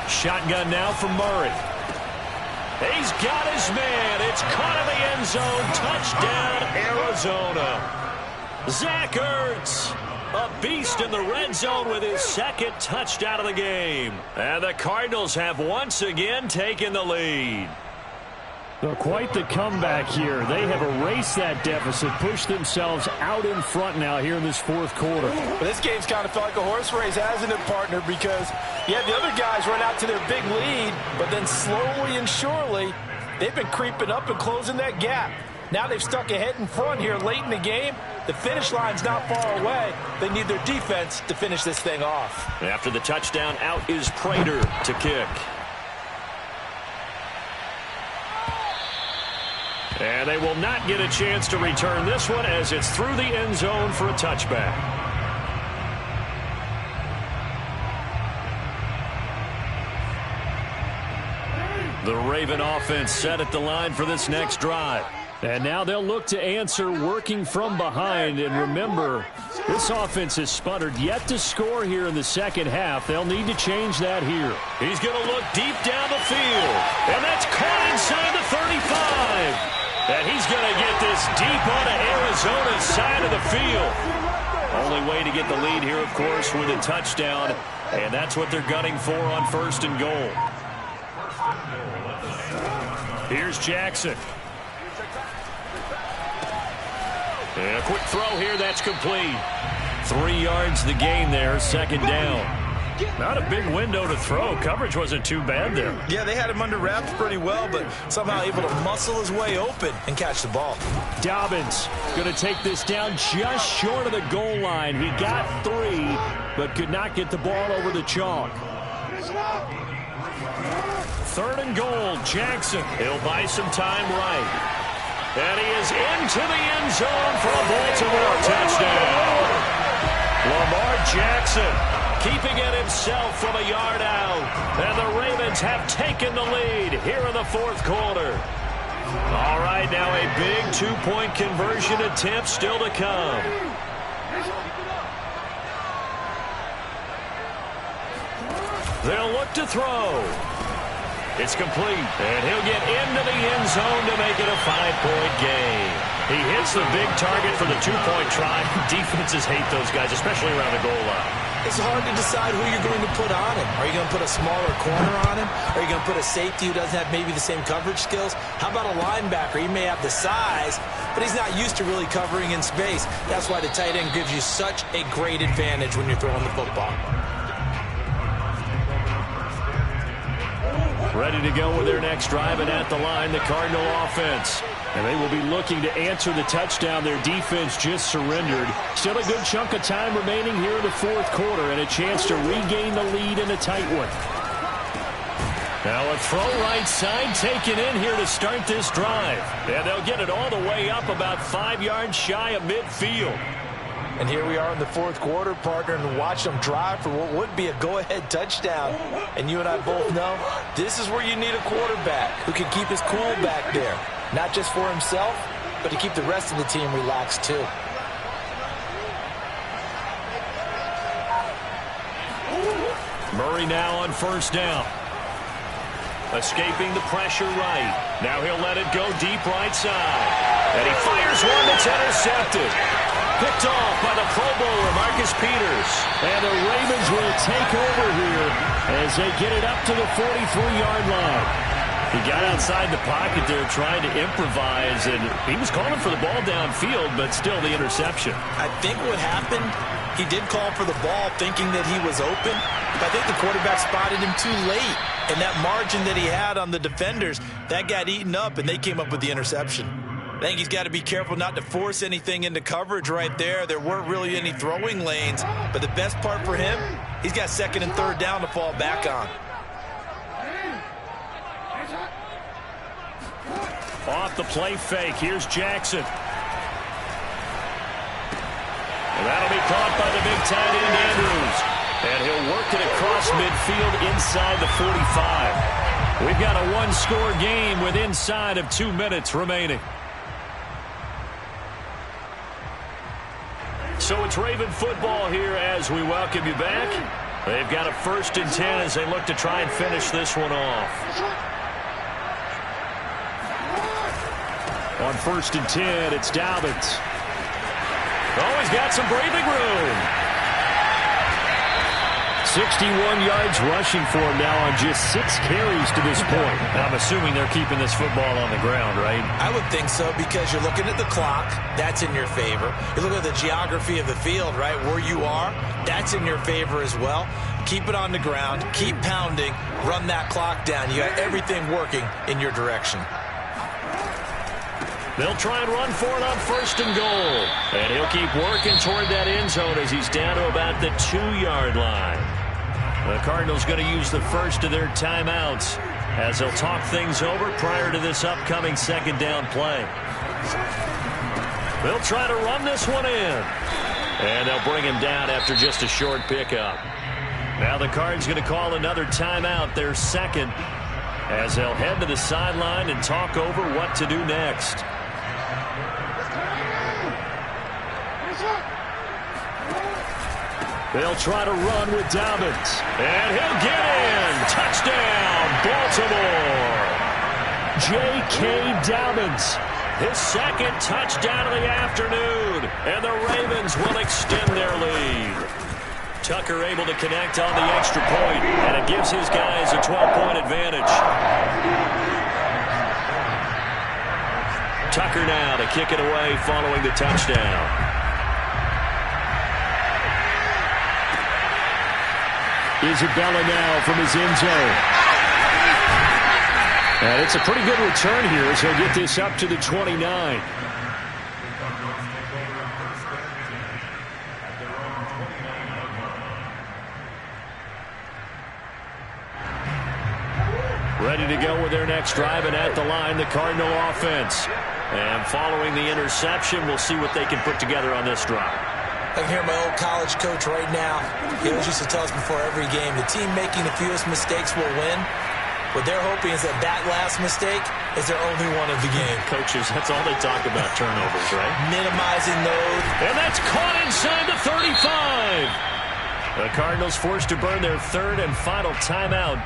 Shotgun now from Murray. He's got his man. It's caught in the end zone. Touchdown, Arizona. Zach Ertz, a beast in the red zone with his 2nd touchdown of the game. And the Cardinals have once again taken the lead. So quite the comeback here. They have erased that deficit, pushed themselves out in front now here in this 4th quarter. But this game's kind of felt like a horse race, hasn't it, partner? Because you have the other guys run out to their big lead, but then slowly and surely, they've been creeping up and closing that gap. Now they've stuck ahead in front here late in the game. The finish line's not far away. They need their defense to finish this thing off. After the touchdown, out is Prater to kick. And they will not get a chance to return this one as it's through the end zone for a touchback. The Raven offense set at the line for this next drive. And now they'll look to answer working from behind. And remember, this offense has sputtered yet to score here in the 2nd half. They'll need to change that here. He's going to look deep down the field. And that's caught inside the 35. And he's going to get this deep onto Arizona's side of the field. Only way to get the lead here, of course, with a touchdown. And that's what they're gunning for on 1st and goal. Here's Jackson. And a quick throw here, that's complete. 3 yards the gain there, 2nd down. Not a big window to throw. Coverage wasn't too bad there. Yeah, they had him under wraps pretty well, but somehow able to muscle his way open and catch the ball. Dobbins going to take this down just short of the goal line. He got 3, but could not get the ball over the chalk. 3rd and goal, Jackson. He'll buy some time right. And he is into the end zone for a Baltimore touchdown. Lamar Jackson keeping it himself from a yard out. And the Ravens have taken the lead here in the 4th quarter. All right, now a big 2-point conversion attempt still to come. They'll look to throw. It's complete, and he'll get into the end zone to make it a 5-point game. He hits the big target for the 2-point try. Defenses hate those guys, especially around the goal line. It's hard to decide who you're going to put on him. Are you going to put a smaller corner on him? Are you going to put a safety who doesn't have maybe the same coverage skills? How about a linebacker? He may have the size, but he's not used to really covering in space. That's why the tight end gives you such a great advantage when you're throwing the football. Ready to go with their next drive, and at the line, the Cardinal offense. And they will be looking to answer the touchdown their defense just surrendered. Still a good chunk of time remaining here in the 4th quarter and a chance to regain the lead in a tight one. Now a throw right side taken in here to start this drive. And they'll get it all the way up about 5 yards shy of midfield. And here we are in the fourth quarter, partner, and watch them drive for what would be a go-ahead touchdown. And you and I both know this is where you need a quarterback who can keep his cool back there. Not just for himself, but to keep the rest of the team relaxed too. Murray now on first down. Escaping the pressure right. Now he'll let it go deep right side. And he fires one that's intercepted. Picked off by the Pro Bowler, Marcus Peters. And the Ravens will take over here as they get it up to the 43-yard line. He got outside the pocket there trying to improvise, and he was calling for the ball downfield, but still the interception. I think what happened, he did call for the ball thinking that he was open, but I think the quarterback spotted him too late. And that margin that he had on the defenders, that got eaten up, and they came up with the interception. I think he's got to be careful not to force anything into coverage right there. There weren't really any throwing lanes, but the best part for him, he's got second and third down to fall back on. Off the play fake. Here's Jackson. And that'll be caught by the big tight end, Andrews. And he'll work it across midfield inside the 45. We've got a one-score game with inside of 2 minutes remaining. So it's Raven football here as we welcome you back. They've got a 1st and 10 as they look to try and finish this one off. On 1st and 10, it's Dobbins. Oh, he's got some breathing room. 61 yards rushing for him now on just 6 carries to this point. I'm assuming they're keeping this football on the ground, right? I would think so, because you're looking at the clock. That's in your favor. You look at the geography of the field, right, where you are. That's in your favor as well. Keep it on the ground. Keep pounding. Run that clock down. You got everything working in your direction. They'll try and run for it on 1st and goal. And he'll keep working toward that end zone as he's down to about the 2-yard line. The Cardinals going to use the first of their timeouts as they'll talk things over prior to this upcoming 2nd down play. They'll try to run this one in. And they'll bring him down after just a short pickup. Now the Cards going to call another timeout, their 2nd, as they'll head to the sideline and talk over what to do next. They'll try to run with Dobbins. And he'll get in. Touchdown, Baltimore. J.K. Dobbins. His 2nd touchdown of the afternoon. And the Ravens will extend their lead. Tucker able to connect on the extra point. And it gives his guys a 12-point advantage. Tucker now to kick it away following the touchdown. Isabella now from his end zone. And it's a pretty good return here as he'll get this up to the 29. Ready to go with their next drive, and at the line, the Cardinal offense. And following the interception, we'll see what they can put together on this drive. I can hear my old college coach right now. He always used to tell us before every game, the team making the fewest mistakes will win. What they're hoping is that that last mistake is their only one of the game. Coaches, that's all they talk about, turnovers, right? Minimizing those. And that's caught inside the 35. The Cardinals forced to burn their 3rd and final timeout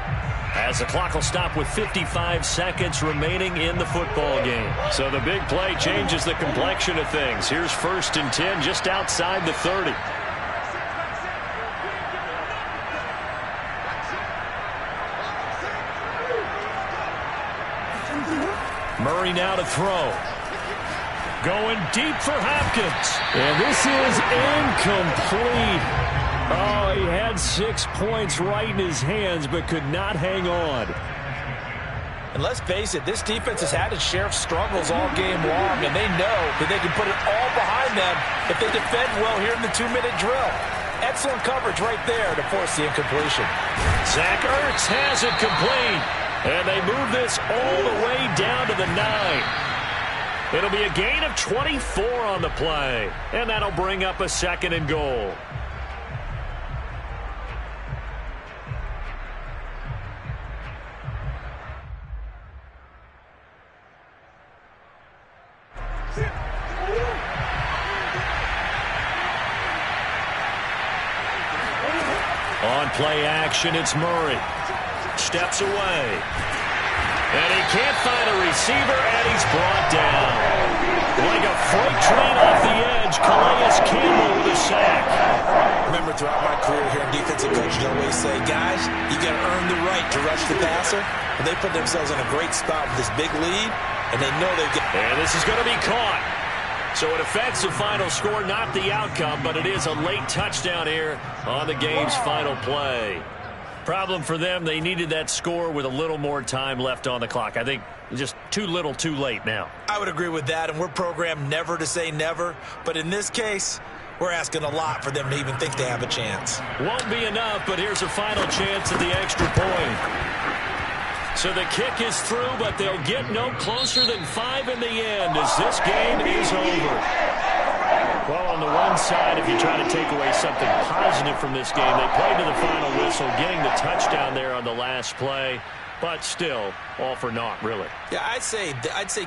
as the clock will stop with 55 seconds remaining in the football game. So the big play changes the complexion of things. Here's 1st and 10 just outside the 30. Murray now to throw. Going deep for Hopkins. And this is incomplete. Oh, he had 6 points right in his hands, but could not hang on. And let's face it, this defense has had its share of struggles all game long, and they know that they can put it all behind them if they defend well here in the 2-minute drill. Excellent coverage right there to force the incompletion. Zach Ertz has it complete. And they move this all the way down to the 9. It'll be a gain of 24 on the play. And that'll bring up a 2nd and goal. On play action, it's Murray. Steps away. And he can't find a receiver, and he's brought down. Like a freight train off the edge, Calais Campbell with a sack. Remember, throughout my career here in defensive coaching, I always say, guys, you got to earn the right to rush the passer. And they put themselves in a great spot with this big lead, and they know they've got... And this is going to be caught. So it affects the final score, not the outcome, but it is a late touchdown here on the game's final play. Problem for them, they needed that score with a little more time left on the clock. I think just too little too late now. I would agree with that, and we're programmed never to say never. But in this case, we're asking a lot for them to even think they have a chance. Won't be enough, but here's a final chance at the extra point. So the kick is through, but they'll get no closer than 5 in the end as this game is over. Well, on the one side, if you try to take away something positive from this game, they played to the final whistle, getting the touchdown there on the last play, but still, all for naught, really. Yeah, I'd say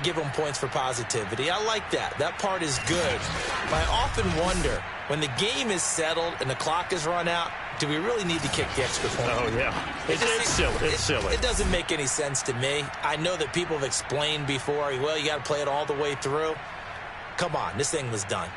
give them points for positivity. I like that. That part is good. But I often wonder, when the game is settled and the clock is run out, do we really need to kick the extra point? Oh, yeah. It's silly. It's silly. It doesn't make any sense to me. I know that people have explained before, well, you got to play it all the way through. Come on, this thing was done.